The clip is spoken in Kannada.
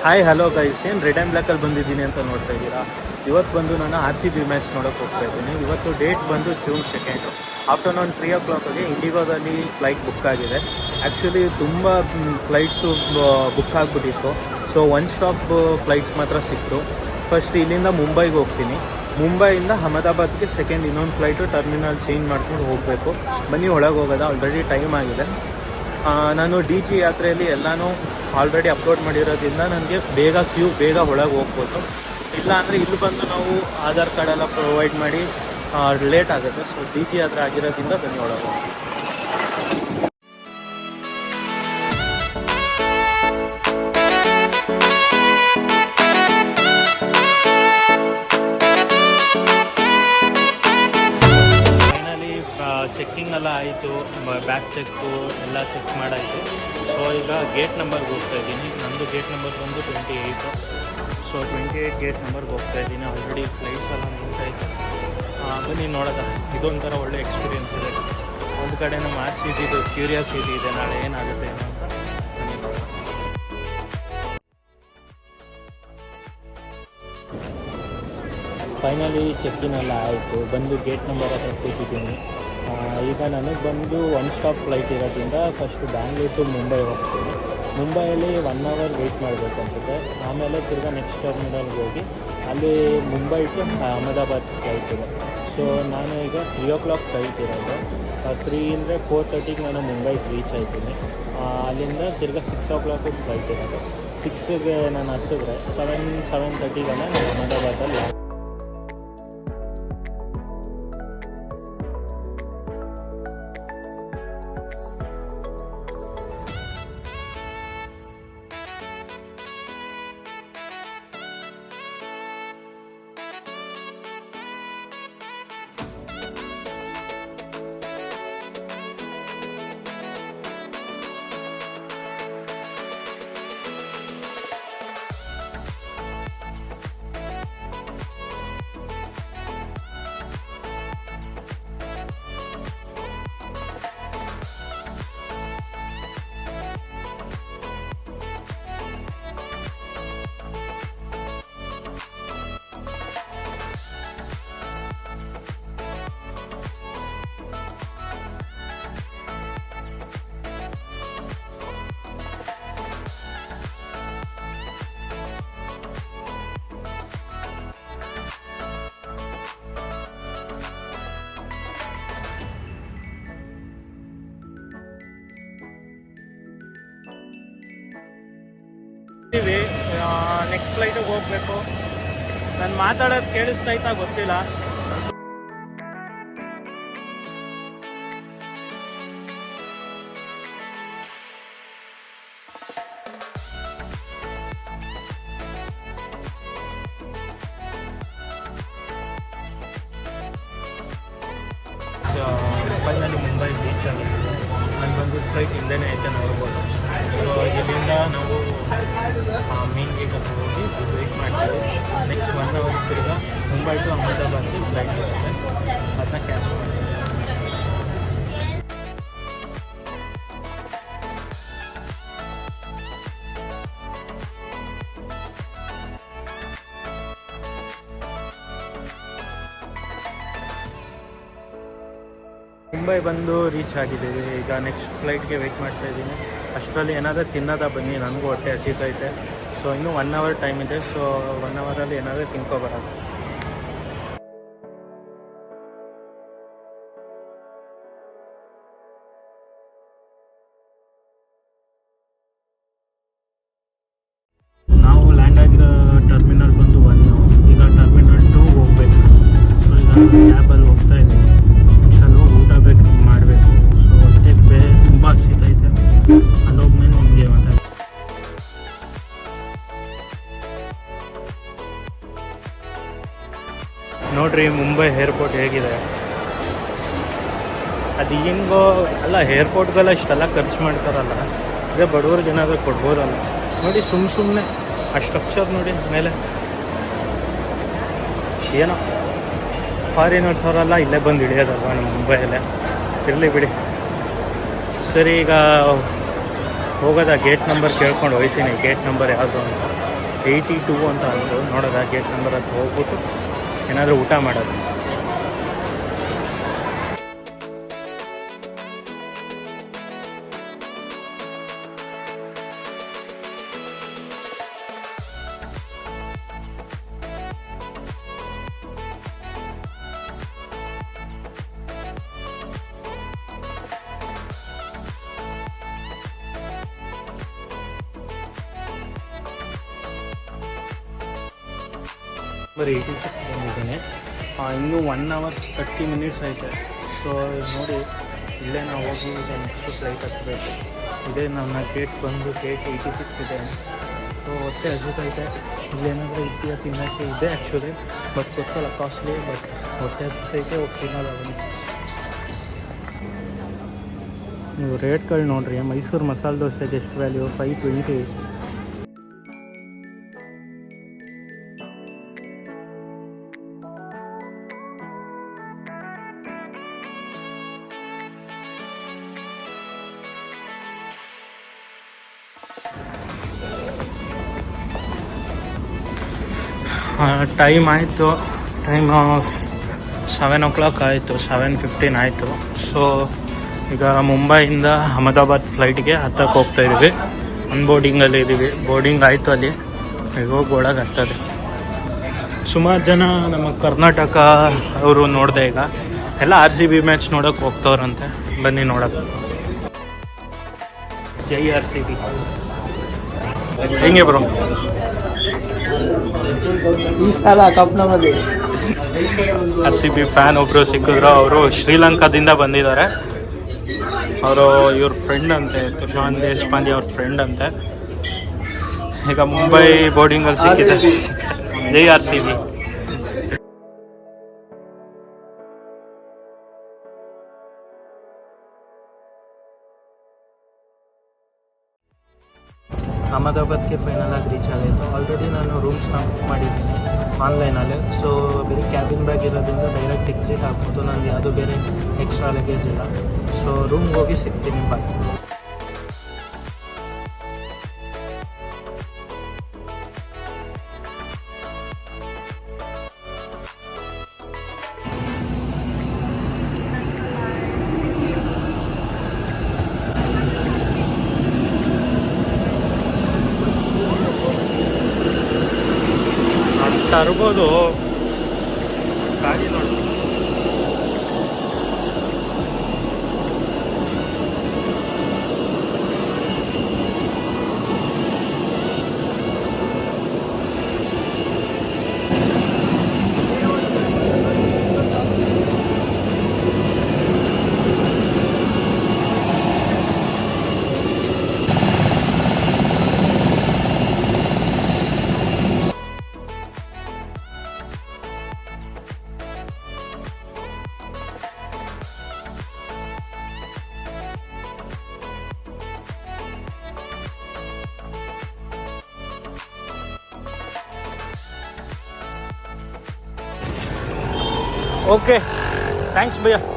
ಹಾಯ್ ಹಲೋ ಗೈಸ್, ಏನು ರೆಡ್ ಆ್ಯಂಡ್ ಬ್ಲ್ಯಾಕಲ್ಲಿ ಬಂದಿದ್ದೀನಿ ಅಂತ ನೋಡ್ತಾ ಇದ್ದೀರಾ. ಇವತ್ತು ಬಂದು ನಾನು RCB ಮ್ಯಾಚ್ ನೋಡೋಕೆ ಹೋಗ್ತಾ ಇದ್ದೀನಿ. ಇವತ್ತು ಡೇಟ್ ಬಂದು June 2 ಆಫ್ಟರ್ನೂನ್ 3 o'clock ಇಂಡಿಗೋದಲ್ಲಿ ಫ್ಲೈಟ್ ಬುಕ್ ಆಗಿದೆ. ಆ್ಯಕ್ಚುಲಿ ತುಂಬ ಫ್ಲೈಟ್ಸು ಬುಕ್ ಆಗಿಬಿಟ್ಟಿತ್ತು. ಸೊ ಒನ್ ಸ್ಟಾಪ್ ಫ್ಲೈಟ್ಸ್ ಮಾತ್ರ ಸಿಕ್ತು. ಫಸ್ಟ್ ಇಲ್ಲಿಂದ ಮುಂಬೈಗೆ ಹೋಗ್ತೀನಿ. ಮುಂಬೈಯಿಂದ ಅಹಮದಾಬಾದ್ಗೆ ಸೆಕೆಂಡ್ ಇನ್ನೊಂದು ಫ್ಲೈಟು ಟರ್ಮಿನಲ್ ಚೇಂಜ್ ಮಾಡ್ಕೊಂಡು ಹೋಗಬೇಕು. ಬನ್ನಿ ಒಳಗೆ ಹೋಗೋದ, ಆಲ್ರೆಡಿ ಟೈಮ್ ಆಗಿದೆ. ನಾನು DG ಯಾತ್ರೆಯಲ್ಲಿ ಎಲ್ಲನೂ ಆಲ್ರೆಡಿ ಅಪ್ಲೋಡ್ ಮಾಡಿರೋದ್ರಿಂದ ನನಗೆ ಬೇಗ ಒಳಗೆ ಹೋಗ್ಬೋದು. ಇಲ್ಲ ಅಂದರೆ ಇಲ್ಲಿ ಬಂದು ನಾವು ಆಧಾರ್ ಕಾರ್ಡೆಲ್ಲ ಪ್ರೊವೈಡ್ ಮಾಡಿ ಲೇಟ್ ಆಗುತ್ತೆ. ಸೊ DG ಯಾತ್ರೆ ಆಗಿರೋದ್ರಿಂದ ಬನ್ನಿ ಒಳಗೆ ಹೋಗೋದು. ಚೆಕ್ಕಿಂಗ್ ಎಲ್ಲ ಆಯಿತು, ಬ್ಯಾಗ್ ಚೆಕ್ಕು ಎಲ್ಲ ಚೆಕ್ ಮಾಡಾಯಿತು. ಸೊ ಈಗ ಗೇಟ್ ನಂಬರ್ಗೆ ಹೋಗ್ತಾ ಇದ್ದೀನಿ. ನಂದು ಗೇಟ್ ನಂಬರ್ ಬಂದು 28. ಸೊ 28 ಗೇಟ್ ನಂಬರ್ಗೆ ಹೋಗ್ತಾ ಇದ್ದೀನಿ. ಆಲ್ರೆಡಿ ಫ್ಲೈಟ್ಸ್ ಎಲ್ಲ ನಿಂತಾಯಿತು. ಬನ್ನಿ ನೋಡೋದ. ಇದೊಂಥರ ಒಳ್ಳೆ ಎಕ್ಸ್ಪೀರಿಯೆನ್ಸ್ ಇದೆ. ಒಂದು ಕಡೆ ನಮ್ಮ RCBದು ಕ್ಯೂರಿಯಾಸಿಟಿ ಇದೆ, ನಾಳೆ ಏನಾಗುತ್ತೆ ಏನೋ ಅಂತ. ಬನ್ನಿ ನೋಡೋಣ. ಫೈನಲಿ ಚೆಕ್ಕಿನ್ ಎಲ್ಲ ಆಯಿತು. ಬಂದು ಗೇಟ್ ನಂಬರ್ ಹತ್ರ ಕೂತಿದ್ದೀನಿ. ಈಗ ನನಗೆ ಬಂದು ಒನ್ ಸ್ಟಾಪ್ ಫ್ಲೈಟ್ ಇರೋದ್ರಿಂದ ಫಸ್ಟು ಬ್ಯಾಂಗ್ಳೂರ್ ಟು ಮುಂಬೈ ಹೋಗ್ತೀನಿ. ಮುಂಬೈಯಲ್ಲಿ 1 hour ವೆಯ್ಟ್ ಮಾಡಬೇಕು ಅನ್ಸುತ್ತೆ. ಆಮೇಲೆ ತಿರ್ಗಾ ನೆಕ್ಸ್ಟ್ ಟರ್ಮಿನಲ್ಗೆ ಹೋಗಿ ಅಲ್ಲಿ ಮುಂಬೈ ಟು ಅಹಮದಾಬಾದ್ ಫ್ಲೈಟ್ ಇದೆ. ಸೊ ನಾನು ಈಗ 3 o'clock ಫ್ಲೈಟ್ ಇರೋದು. 3 ಅಂದರೆ 4:30ಗೆ ನಾನು ಮುಂಬೈಗೆ ರೀಚ್ ಆಯ್ತೀನಿ. ಅಲ್ಲಿಂದ ತಿರ್ಗಾ 6 o'clock ಫ್ಲೈಟ್ ಇರೋದು. 6ಗೆ ನಾನು ಹತ್ತಿದ್ರೆ 7:30ಗೆಲ್ಲ ನಾನು ಅಹಮದಾಬಾದಲ್ಲಿ. ನೆಕ್ಸ್ಟ್ ಫ್ಲೈಟಿಗೆ ಹೋಗಬೇಕು. ನಾನು ಮಾತಾಡೋದು ಕೇಳಿಸ್ತೈತಾ ಗೊತ್ತಿಲ್ಲ. ಫೈನಲಿ ಮುಂಬೈ ರೀಚ್ ಆಗಿತ್ತು. ನಾನು ಬಂದು ಫ್ಲೈಟ್ ಹಿಂದೆನೇ ಐತೆ ನೋಡ್ಬೋದು. ಸೊ ಇಲ್ಲಿಂದ ನಾವು ಮೇನ್ಗೆ ಕರ್ಕೊಂಡು ಹೋಗಿ ವೆಯ್ಟ್ ಮಾಡ್ತೀವಿ. ನೆಕ್ಸ್ಟ್ 1 hour ತಿರ್ಗಾ ಮುಂಬೈ ಟು ಅಹಮದಾಬಾದ್ಗೆ ಫ್ಲೈಟ್ ಇರುತ್ತೆ. ಅದನ್ನ ಕ್ಯಾನ್ಸಲ್ ಮಾಡ್ತೀವಿ. ಮುಂಬೈ ಬಂದು ರೀಚ್ ಆಗಿದ್ದೀವಿ. ಈಗ ನೆಕ್ಸ್ಟ್ ಫ್ಲೈಟ್ಗೆ ವೆಯ್ಟ್ ಮಾಡ್ತಾ ಇದ್ದೀನಿ. ಅಷ್ಟರಲ್ಲಿ ಏನಾದರೂ ತಿನ್ನೋದ ಬನ್ನಿ, ನನಗೂ ಹೊಟ್ಟೆ ಹಸಿತೈತೆ. ಸೊ ಇನ್ನೂ 1 hour ಟೈಮ್ ಇದೆ. ಸೊ 1 hour ಏನಾದರೂ ತಿನ್ಕೊಬರೋದು. ನಾವು ಲ್ಯಾಂಡ್ ಆಗಿರೋ ಟರ್ಮಿನಲ್ ಬಂದು 1. ಈಗ ಟರ್ಮಿನಲ್ 2 ಹೋಗ್ಬೇಕು. ಸೊ ಈಗ ಕ್ಯಾಬಲ್ಲಿ ಹೋಗ್ತಾ ಇದ್ದೀನಿ. ಮಾಡಬೇಕು. ಸೊ ಹೊಟ್ಟೆ ತುಂಬ ಹಸಿತೈತೆ. ಅಲ್ಲೋಗ್ಮೇಲೆ ನಿಮಗೆ ಮಾತಾಡ್ತೀನಿ. ನೋಡ್ರಿ ಮುಂಬೈ ಏರ್ಪೋರ್ಟ್ ಹೇಗಿದೆ. ಅದು ಹೆಂಗೋ ಅಲ್ಲ, ಏರ್ಪೋರ್ಟ್ಗೆಲ್ಲ ಇಷ್ಟೆಲ್ಲ ಖರ್ಚು ಮಾಡ್ತಾರಲ್ಲ, ಅದೇ ಬಡವ್ರಿಗೆ ಏನಾದರೂ ಕೊಡ್ಬೋದಲ್ಲ. ನೋಡಿ ಸುಮ್ಮನೆ ಆ ಸ್ಟ್ರಕ್ಚರ್ ನೋಡಿ ಮೇಲೆ. ಏನೋ ಫಾರಿನರ್ಸ್ ಅವರೆಲ್ಲ ಇಲ್ಲೇ ಬಂದು ಹಿಡಿಯೋದಲ್ವ ನಮ್ಮ ಮುಂಬೈಯಲ್ಲೇ. ಇರಲಿ ಬಿಡಿ. ಸರಿ, ಈಗ ಹೋಗೋದ ಗೇಟ್ ನಂಬರ್ ಕೇಳ್ಕೊಂಡು ಹೋಗ್ತೀನಿ. ಗೇಟ್ ನಂಬರ್ ಯಾವುದು ಅಂತ. 82 ಅಂತ ಅಂದರು. ನೋಡೋದ ಗೇಟ್ ನಂಬರ್ ಹತ್ರ ಹೋಗ್ಬಿಟ್ಟು ಏನಾದರೂ ಊಟ ಮಾಡೋದು. ಬರೀ 86 ಬಂದಿದ್ದೀನಿ. ಇನ್ನೂ 1 hour 30 minutes ಐತೆ. ಸೊ ನೋಡಿ, ಇಲ್ಲೇ ನಾವು ಹೋಗಿ ನೆಕ್ಸ್ಟ್ ಫ್ಲೈಟ್ ಹತ್ತಬೇಕು. ಇದೇ ನನ್ನ ಗೇಟ್ ಬಂದು ಗೇಟ್ 86 ಇದೆ. ಸೊ ಹೊಟ್ಟೆ ಹಸಿತೈತೆ. ಇಲ್ಲೇನಾದರೂ ಇದೆಯಾ ತಿನ್ನೋಕ್ಕೆ ಇದೆ ಆ್ಯಕ್ಚುಲಿ, ಬಟ್ ಗೊತ್ತಲ್ಲ ಕಾಸ್ಟ್ಲಿ, ಬಟ್ ಹೊಟ್ಟೆ ಹಸಿತೈತೆ, ಹೋಗಿ ತಿನ್ನೋದು ಅದನ್ನು. ನೀವು ರೇಟ್ಗಳು ನೋಡಿರಿ. ಮೈಸೂರು ಮಸಾಲೆ ದೋಸೆಗೆ ಎಷ್ಟು ವ್ಯಾಲ್ಯೂ? 520. ಟೈಮ್ ಆಯಿತು. ಟೈಮು 7 o'clock ಆಯಿತು. 7:15 ಆಯಿತು. ಸೊ ಈಗ ಮುಂಬೈಯಿಂದ ಅಹಮದಾಬಾದ್ ಫ್ಲೈಟ್ಗೆ ಹತ್ತಕ್ಕೆ ಹೋಗ್ತಾಯಿದ್ದೀವಿ. ಅನ್ಬೋರ್ಡಿಂಗಲ್ಲಿ ಇದ್ದೀವಿ. ಬೋರ್ಡಿಂಗ್ ಆಯಿತು ಅಲ್ಲಿ. ಈಗ ಹೋಗಿ ಒಳಗೆ ಹತ್ತದೆ. ಸುಮಾರು ಜನ ನಮ್ಮ ಕರ್ನಾಟಕ ಅವರು ನೋಡಿದೆ. ಈಗ ಎಲ್ಲ RCB ಮ್ಯಾಚ್ ನೋಡೋಕೆ ಹೋಗ್ತವ್ರಂತೆ. ಬನ್ನಿ ನೋಡೋಕೆ. ಜೈ RCB. ಹೆಂಗೆ ಬ್ರೋ ಈ ಸಲ ಕಪ್ ನಮ್ಮದು? RCB ಫ್ಯಾನ್ ಒಬ್ಬರು ಸಿಕ್ಕಿದ್ರು. ಅವರು ಶ್ರೀಲಂಕಾದಿಂದ ಬಂದಿದ್ದಾರೆ. ಅವರು ಇವ್ರ ಫ್ರೆಂಡ್ ಅಂತೆ, ತುಷಾನ್ ದೇಶಪಾಂಡೆ ಅವ್ರ ಫ್ರೆಂಡ್ ಅಂತೆ. ಈಗ ಮುಂಬೈ ಬೋರ್ಡಿಂಗಲ್ಲಿ ಸಿಕ್ಕಿದೆ. ಜೈ RCB. ಅಹಮದಾಬಾದ್ಗೆ ಫೈನಲಾಗಿ ರೀಚ್ ಆಗಾಯಿತು. ಆಲ್ರೆಡಿ ನಾನು ರೂಮ್ಸ್ನ ಬುಕ್ ಮಾಡಿದ್ದೀನಿ ಆನ್ಲೈನಲ್ಲಿ. ಸೊ ಬೇರೆ ಕ್ಯಾಬಿನ್ ಬ್ಯಾಗ್ ಇರೋದ್ರಿಂದ ಡೈರೆಕ್ಟ್ ಎಕ್ಸಿಟ್ ಆಗ್ಬೋದು. ನನಗೆ ಅದು ಬೇರೆ ಎಕ್ಸ್ಟ್ರಾ ಲಗೇಜ್ ಇಲ್ಲ. ಸೊ ರೂಮ್ಗೆ ಹೋಗಿ ಸಿಗ್ತೀನಿ. ಬಾಯ್. ತರ್ಬೋದು ಗಾಡಿ ನೋಡಿ. ओके थैंक्स भैया.